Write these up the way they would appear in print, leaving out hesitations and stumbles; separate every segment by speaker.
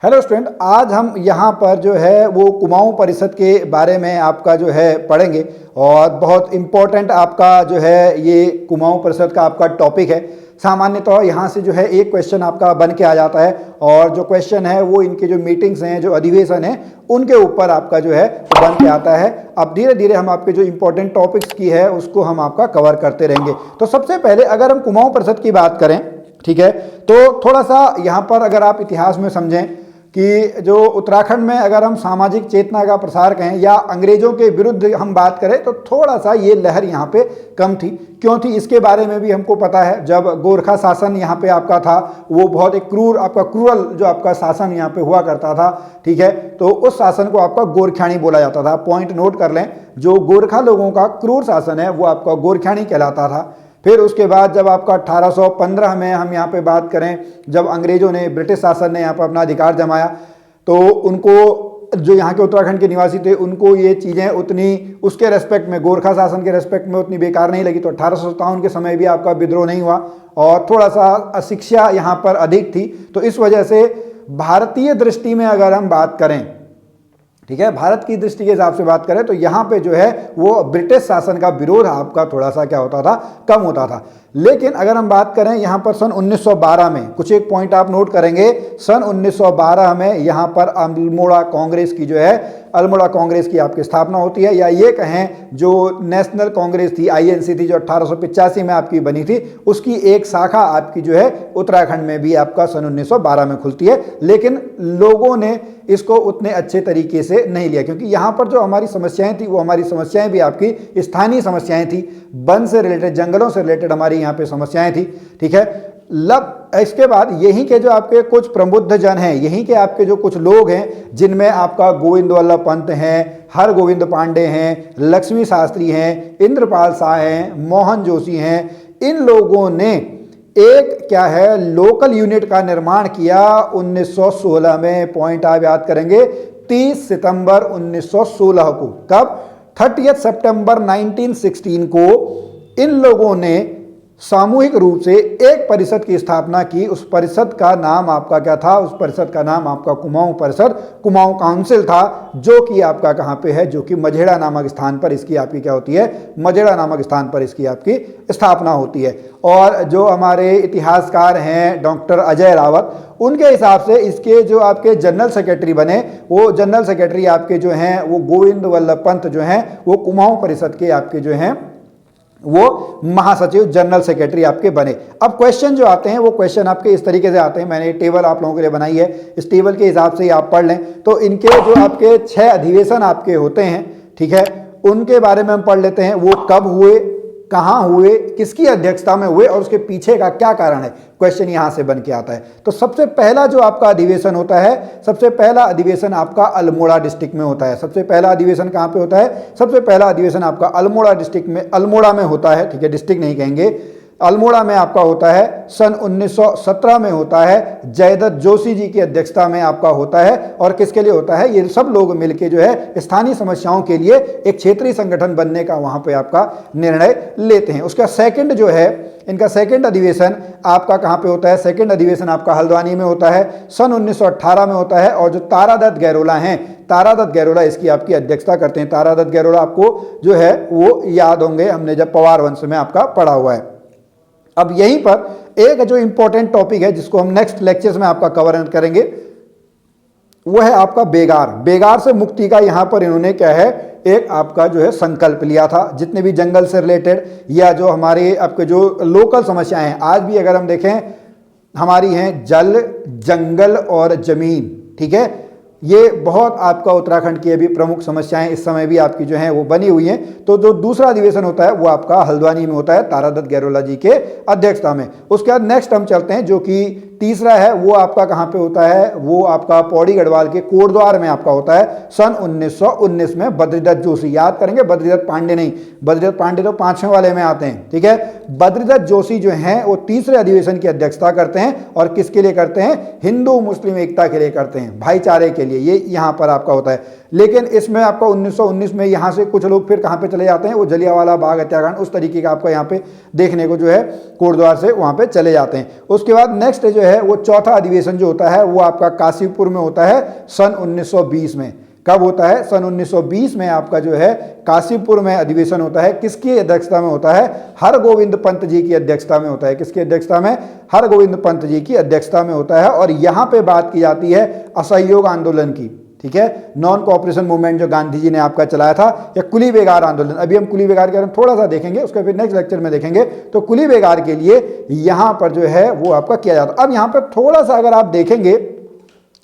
Speaker 1: Hello student, आज हम यहाँ पर जो है वो कुमाऊं परिषद के बारे में आपका जो है पढ़ेंगे और बहुत इम्पोर्टेंट आपका जो है ये कुमाऊं परिषद का आपका टॉपिक है। सामान्यतः यहाँ से जो है एक क्वेश्चन आपका बन के आ जाता है और जो क्वेश्चन है वो इनके जो मीटिंग्स हैं, जो अधिवेशन है, उनके ऊपर आपका जो है वो बन के आता है। अब धीरे धीरे हम आपके जो इम्पोर्टेंट टॉपिक्स की है उसको हम आपका कवर करते रहेंगे। तो सबसे पहले अगर हम कुमाऊं परिषद की बात करें, ठीक है, तो थोड़ा सा यहाँ पर अगर आप इतिहास में समझें कि जो उत्तराखंड में अगर हम सामाजिक चेतना का प्रसार कहें या अंग्रेजों के विरुद्ध हम बात करें तो थोड़ा सा ये लहर यहाँ पे कम थी। क्यों थी इसके बारे में भी हमको पता है। जब गोरखा शासन यहाँ पे आपका था वो बहुत एक क्रूरल जो आपका शासन यहाँ पे हुआ करता था, ठीक है, तो उस शासन को आपका गोरख्याणी बोला जाता था। पॉइंट नोट कर लें, जो गोरखा लोगों का क्रूर शासन है वो आपका गोरख्याणी कहलाता था। फिर उसके बाद जब आपका 1815 में हम यहाँ पे बात करें, जब अंग्रेजों ने, ब्रिटिश शासन ने यहाँ पर अपना अधिकार जमाया तो उनको, जो यहाँ के उत्तराखंड के निवासी थे, उनको ये चीज़ें उतनी उसके रेस्पेक्ट में, गोरखा शासन के रेस्पेक्ट में उतनी बेकार नहीं लगी। तो 1857 के समय भी आपका विद्रोह नहीं हुआ और थोड़ा सा अशिक्षा यहाँ पर अधिक थी। तो इस वजह से भारतीय दृष्टि में अगर हम बात करें, ठीक है, भारत की दृष्टि के हिसाब से बात करें तो यहाँ पे जो है वो ब्रिटिश शासन का विरोध आपका थोड़ा सा क्या होता था, कम होता था। लेकिन अगर हम बात करें यहाँ पर सन 1912 में, कुछ एक पॉइंट आप नोट करेंगे, सन 1912 में यहाँ पर अल्मोड़ा कांग्रेस की जो है, अल्मोड़ा कांग्रेस की आपकी स्थापना होती है, या ये कहें जो नेशनल कांग्रेस थी, आईएनसी थी, जो 1885 में आपकी बनी थी, उसकी एक शाखा आपकी जो है उत्तराखंड में भी आपका सन 1912 में खुलती है। लेकिन लोगों ने इसको उतने अच्छे तरीके से नहीं लिया, क्योंकि यहाँ पर जो हमारी समस्याएं थी वो हमारी समस्याएं भी आपकी स्थानीय समस्याएं थी, वन से रिलेटेड, जंगलों से रिलेटेड हमारी यहाँ पे समस्याएं थी, ठीक है। इसके बाद यहीं के जो आपके कुछ प्रबुद्ध जन हैं, यहीं के आपके जो कुछ लोग हैं, जिनमें आपका गोविंद वल्लभ पंत हैं, हर गोविंद पांडे हैं, लक्ष्मी शास्त्री हैं, इंद्रपाल शाह हैं, मोहन जोशी हैं, इन लोगों ने एक क्या है लोकल यूनिट का निर्माण किया 1916 में। पॉइंट आप याद करेंगे, 30 सितंबर 1916 को। कब? 30 सितंबर 1916 को इन लोगों ने सामूहिक रूप से एक परिषद की स्थापना की। उस परिषद का नाम आपका क्या था? उस परिषद का नाम आपका कुमाऊं परिषद, कुमाऊं काउंसिल था, जो कि आपका कहाँ पे है, जो कि मझेड़ा नामक स्थान पर इसकी आपकी क्या होती है, मझेड़ा नामक स्थान पर इसकी आपकी स्थापना होती है। और जो हमारे इतिहासकार हैं डॉक्टर अजय रावत, उनके हिसाब से इसके जो आपके जनरल सेक्रेटरी बने, वो जनरल सेक्रेटरी आपके जो हैं वो गोविंद वल्लभ पंत जो हैं वो कुमाऊं परिषद के आपके जो हैं वो महासचिव, जनरल सेक्रेटरी आपके बने। अब क्वेश्चन जो आते हैं वो क्वेश्चन आपके इस तरीके से आते हैं, मैंने टेबल आप लोगों के लिए बनाई है, इस टेबल के हिसाब से ही आप पढ़ लें। तो इनके जो आपके 6 अधिवेशन आपके होते हैं, ठीक है, उनके बारे में हम पढ़ लेते हैं। वो कब हुए, कहाँ हुए, किसकी अध्यक्षता में हुए और उसके पीछे का क्या कारण है, क्वेश्चन यहां से बन के आता है। तो सबसे पहला जो आपका अधिवेशन होता है, सबसे पहला अधिवेशन आपका अल्मोड़ा डिस्ट्रिक्ट में होता है। सबसे पहला अधिवेशन कहां पे होता है? सबसे पहला अधिवेशन आपका अल्मोड़ा डिस्ट्रिक्ट में, अल्मोड़ा में होता है, ठीक है, डिस्ट्रिक्ट नहीं कहेंगे, अल्मोड़ा में आपका होता है। सन 1917 में होता है, जयदत्त जोशी जी की अध्यक्षता में आपका होता है। और किसके लिए होता है? ये सब लोग मिलके जो है स्थानीय समस्याओं के लिए एक क्षेत्रीय संगठन बनने का वहां पे आपका निर्णय लेते हैं। उसका सेकंड जो है, इनका सेकंड अधिवेशन आपका कहां पे होता है? सेकंड अधिवेशन आपका हल्द्वानी में होता है, सन 1918 में होता है। और जो तारादत्त गैरोला हैं, तारादत्त गैरोला इसकी आपकी अध्यक्षता करते हैं। तारादत्त गैरोला आपको जो है वो याद होंगे, हमने जब पवार वंश में आपका पढ़ा हुआ है। अब यहीं पर एक जो इंपॉर्टेंट टॉपिक है जिसको हम नेक्स्ट लेक्चर्स में आपका कवर करेंगे, वो है आपका बेगार। बेगार से मुक्ति का यहां पर इन्होंने क्या है, एक आपका जो है संकल्प लिया था। जितने भी जंगल से रिलेटेड या जो हमारे आपके जो लोकल समस्याएं हैं, आज भी अगर हम देखें हमारी हैं जल, जंगल और जमीन, ठीक है, ये बहुत आपका उत्तराखंड की अभी प्रमुख समस्याएं इस समय भी आपकी जो हैं वो बनी हुई हैं। तो जो दूसरा अधिवेशन होता है वो आपका हल्द्वानी में होता है, तारादत्त गैरोला जी के अध्यक्षता में। उसके बाद नेक्स्ट हम चलते हैं, जो कि तीसरा है, वो आपका कहाँ पे होता है? वो आपका पौड़ी गढ़वाल के कोटद्वार में आपका होता है, सन 1919 में। बद्रीदत्त जोशी, याद करेंगे, बद्रीदत्त पांडे नहीं, बद्रीदत्त पांडे तो 5वें वाले में आते हैं, ठीक है। बद्रीदत्त जोशी जो हैं वो तीसरे अधिवेशन की अध्यक्षता करते हैं। और किसके लिए करते हैं? हिंदू मुस्लिम एकता के लिए करते हैं, भाईचारे के लिए। लिए, ये यहाँ पर आपका होता है। लेकिन इसमें आपका 1919 में यहाँ से कुछ लोग फिर कहाँ पे चले जाते हैं, वो जलियांवाला बाग हत्याकांड उस तरीके का आपका यहाँ पे देखने को जो है कोटद्वार से वहाँ पे चले जाते हैं। उसके बाद नेक्स्ट जो है वो चौथा अधिवेशन जो होता है वो आपका काशीपुर में होता है सन 1920 में। कब होता है? सन 1920 में आपका जो है काशीपुर में अधिवेशन होता है। किसकी अध्यक्षता में होता है? हरगोविंद पंत जी की अध्यक्षता में होता है। किसकी अध्यक्षता में? हरगोविंद पंत जी की अध्यक्षता में होता है। और यहाँ पे बात की जाती है असहयोग आंदोलन की, ठीक है, नॉन कोऑपरेशन मूवमेंट जो गांधी जी ने आपका चलाया था, या कुली बेगार आंदोलन। अभी हम कुली बेगार के बारे में थोड़ा सा देखेंगे, उसके फिर नेक्स्ट लेक्चर में देखेंगे। तो कुली बेगार के लिए यहाँ पर जो है वो आपका किया जाता। अब यहाँ पर थोड़ा सा अगर आप देखेंगे,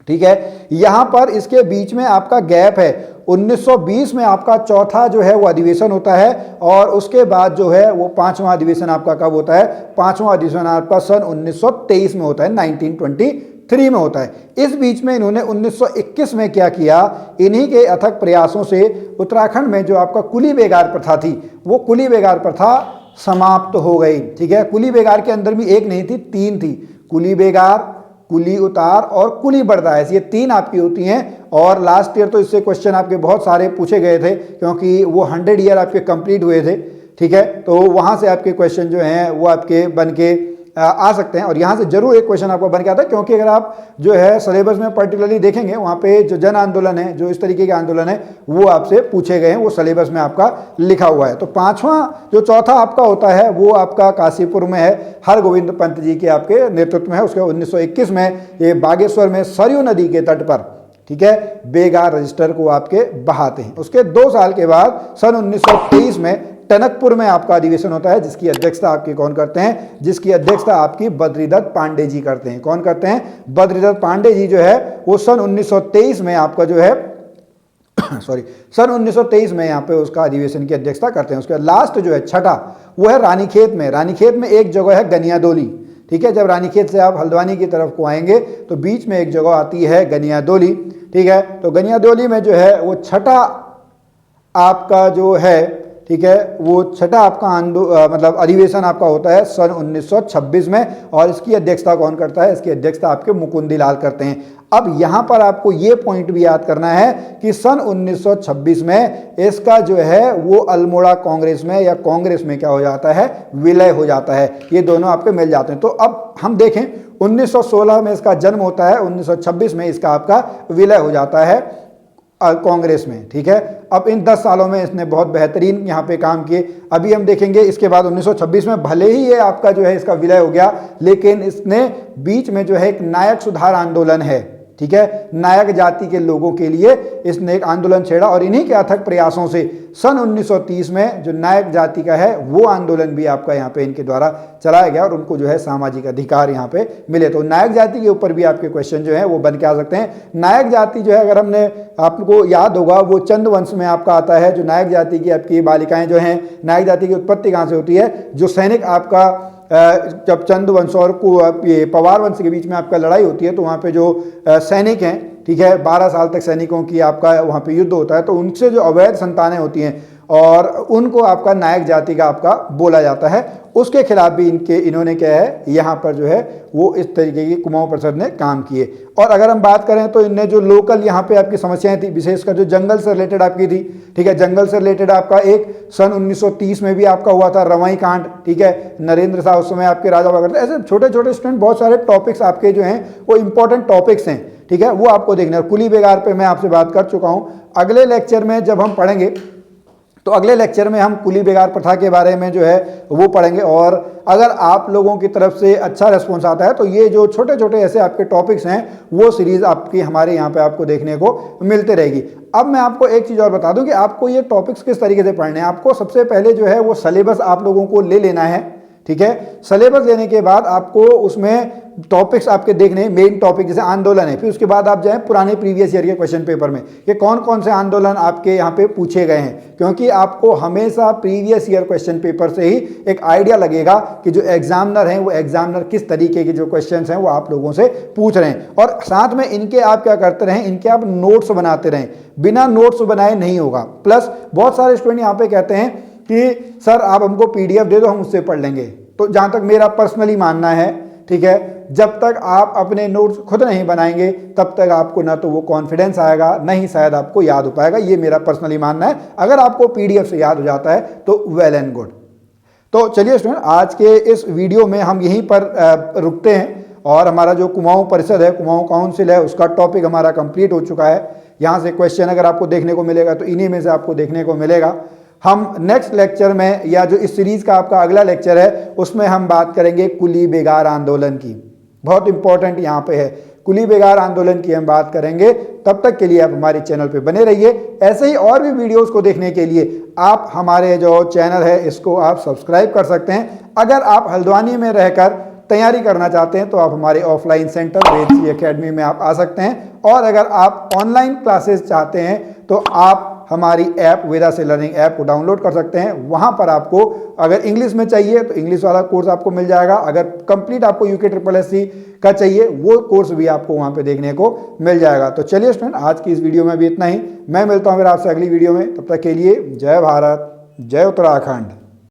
Speaker 1: ठीक है, यहां पर इसके बीच में आपका गैप है। 1920 में आपका चौथा जो है वो अधिवेशन होता है, और उसके बाद जो है वो पांचवा अधिवेशन आपका कब होता है? पांचवा अधिवेशन आपका सन 1923 में होता है, 1923 में होता है। इस बीच में इन्होंने 1921 में क्या किया? इन्हीं के अथक प्रयासों से उत्तराखंड में जो आपका कुली बेगार प्रथा थी, वो कुली बेगार प्रथा समाप्त हो गई। ठीक है, कुली बेगार के अंदर भी एक नहीं थी, तीन थी। कुली बेगार, कुली उतार और कुली बर्दाश्त, ये तीन आपकी होती हैं। और लास्ट ईयर तो इससे क्वेश्चन आपके बहुत सारे पूछे गए थे, क्योंकि वो 100 ईयर आपके कंप्लीट हुए थे। ठीक है, तो वहाँ से आपके क्वेश्चन जो हैं वो आपके बन के आ सकते हैं। और यहाँ से जरूर एक क्वेश्चन आपको बन के आता है, क्योंकि अगर आप जो है सिलेबस में पर्टिकुलरली देखेंगे, वहाँ पे जो जन आंदोलन है, जो इस तरीके के आंदोलन है, वो आपसे पूछे गए हैं, वो सिलेबस में आपका लिखा हुआ है। तो पांचवा जो चौथा आपका होता है वो आपका काशीपुर में है, हरगोविंद पंत जी के आपके नेतृत्व में है। उसके 1921 में ये बागेश्वर में सरयू नदी के तट पर, ठीक है, बेगार रजिस्टर को आपके बहाते हैं। उसके 2 साल के बाद सन 1923 में टनकपुर में आपका अधिवेशन होता है, जिसकी अध्यक्षता आपकी कौन करते हैं? जिसकी अध्यक्षता आपकी बद्रीदत्त पांडे जी करते हैं। कौन करते हैं? बद्रीदत्त पांडे जी जो है वो सन 1923 में आपका जो है सन 1923 में यहाँ पे उसका अधिवेशन की अध्यक्षता करते हैं। उसके लास्ट जो है छठा, वो है रानीखेत में। रानीखेत में एक जगह है गनियादोली। ठीक है, जब रानीखेत से आप हल्द्वानी की तरफ को आएंगे तो बीच में एक जगह आती है गनियादोली। ठीक है, तो गनियादोली में जो है वो छठा आपका जो है, ठीक है, वो छठा आपका मतलब अधिवेशन आपका होता है सन 1926 में। और इसकी अध्यक्षता कौन करता है? इसकी अध्यक्षता आपके मुकुंदी लाल करते हैं। अब यहाँ पर आपको ये पॉइंट भी याद करना है कि सन 1926 में इसका जो है वो अल्मोड़ा कांग्रेस में या कांग्रेस में क्या हो जाता है? विलय हो जाता है। ये दोनों आपके मिल जाते हैं। तो अब हम देखें, 1916 में इसका जन्म होता है, 1926 में इसका आपका विलय हो जाता है कांग्रेस में। ठीक है, अब इन 10 सालों में इसने बहुत बेहतरीन यहाँ पे काम किए। अभी हम देखेंगे इसके बाद 1926 में भले ही ये आपका जो है इसका विलय हो गया, लेकिन इसने बीच में जो है एक नायक सुधार आंदोलन है, ठीक है, नायक जाति के लोगों के लिए इसने एक आंदोलन छेड़ा। और इन्हीं के अथक प्रयासों से सन 1930 में जो नायक जाति का है वो आंदोलन भी आपका यहाँ पे इनके द्वारा चलाया गया, और उनको जो है सामाजिक अधिकार यहाँ पे मिले। तो नायक जाति के ऊपर भी आपके क्वेश्चन जो है वो बन के आ सकते हैं। नायक जाति जो है, अगर हमने, आपको याद होगा, वो चंद वंश में आपका आता है। जो नायक जाति की आपकी बालिकाएं जो हैं, नायक जाति की उत्पत्ति कहाँ से होती है? जो सैनिक आपका जब चंद वंश और ये पवार वंश के बीच में आपका लड़ाई होती है, तो वहाँ पे जो सैनिक हैं, ठीक है, 12 साल तक सैनिकों की आपका वहाँ पे युद्ध होता है, तो उनसे जो अवैध संतानें होती हैं और उनको आपका नायक जाति का आपका बोला जाता है, उसके खिलाफ भी इन्होंने क्या है यहाँ पर जो है वो इस तरीके की कुमाऊं परिषद ने काम किए। और अगर हम बात करें तो इनने जो लोकल यहाँ पे आपकी समस्याएं थी, विशेषकर जो जंगल से रिलेटेड आपकी थी, ठीक है, जंगल से रिलेटेड आपका एक सन 1930 में भी आपका हुआ था रवाई कांड। ठीक है, नरेंद्र शाह उस समय आपके राजा हुआ करते। ऐसे छोटे छोटे स्टूडेंट बहुत सारे टॉपिक्स आपके जो हैं वो इंपॉर्टेंट टॉपिक्स हैं। ठीक है, वो आपको देखना है। कुली बेगार पे मैं आपसे बात कर चुका हूँ। अगले लेक्चर में जब हम पढ़ेंगे तो अगले लेक्चर में हम कुली बेगार प्रथा के बारे में जो है वो पढ़ेंगे। और अगर आप लोगों की तरफ से अच्छा रिस्पॉन्स आता है तो ये जो छोटे छोटे ऐसे आपके टॉपिक्स हैं वो सीरीज आपकी हमारे यहाँ पे आपको देखने को मिलते रहेगी। अब मैं आपको एक चीज़ और बता दूं कि आपको ये टॉपिक्स किस तरीके से पढ़ने हैं। आपको सबसे पहले जो है वो सिलेबस आप लोगों को ले लेना है। ठीक है, सिलेबस लेने के बाद आपको उसमें टॉपिक्स आपके देखने, मेन टॉपिक जैसे आंदोलन है, फिर उसके बाद आप जाएं पुराने प्रीवियस ईयर के क्वेश्चन पेपर में कि कौन कौन से आंदोलन आपके यहाँ पे पूछे गए हैं, क्योंकि आपको हमेशा प्रीवियस ईयर क्वेश्चन पेपर से ही एक आइडिया लगेगा कि जो एग्जामिनर हैं वो एग्जामिनर किस तरीके के जो क्वेश्चन हैं वो आप लोगों से पूछ रहे हैं। और साथ में इनके आप क्या करते रहें, इनके आप नोट्स बनाते रहें। बिना नोट्स बनाए नहीं होगा। प्लस बहुत सारे स्टूडेंट यहाँ पे कहते हैं कि सर आप हमको PDF दे दो, हम उससे पढ़ लेंगे। तो जहाँ तक मेरा पर्सनली मानना है ठीक है। जब तक आप अपने नोट्स खुद नहीं बनाएंगे तब तक आपको ना तो वो कॉन्फिडेंस आएगा, ना ही शायद आपको याद हो पाएगा। ये मेरा पर्सनली मानना है। अगर आपको पीडीएफ से याद हो जाता है तो वेल एंड गुड। तो चलिए स्टूडेंट, आज के इस वीडियो में हम यहीं पर रुकते हैं और हमारा जो कुमाऊं परिषद है, कुमाऊं काउंसिल है, उसका टॉपिक हमारा कंप्लीट हो चुका है। यहाँ से क्वेश्चन अगर आपको देखने को मिलेगा तो इन्हीं में से आपको देखने को मिलेगा। हम नेक्स्ट लेक्चर में, या जो इस सीरीज का आपका अगला लेक्चर है, उसमें हम बात करेंगे कुली बेगार आंदोलन की। बहुत इंपॉर्टेंट यहाँ पे है, कुली बेगार आंदोलन की हम बात करेंगे। तब तक के लिए आप हमारे चैनल पे बने रहिए। ऐसे ही और भी वीडियोस को देखने के लिए आप हमारे जो चैनल है इसको आप सब्सक्राइब कर सकते हैं। अगर आप हल्द्वानी में रहकर तैयारी करना चाहते हैं तो आप हमारे ऑफलाइन सेंटर वेदसी एकेडमी में आप आ सकते हैं, और अगर आप ऑनलाइन क्लासेस चाहते हैं तो आप हमारी ऐप वेदा से लर्निंग ऐप को डाउनलोड कर सकते हैं। वहां पर आपको अगर इंग्लिश में चाहिए तो इंग्लिश वाला कोर्स आपको मिल जाएगा। अगर कंप्लीट आपको यूके SSSC का चाहिए वो कोर्स भी आपको वहां पे देखने को मिल जाएगा। तो चलिए स्टूडेंट, आज की इस वीडियो में भी इतना ही। मैं मिलता हूं फिर आपसे अगली वीडियो में। तब तक के लिए जय भारत, जय उत्तराखंड।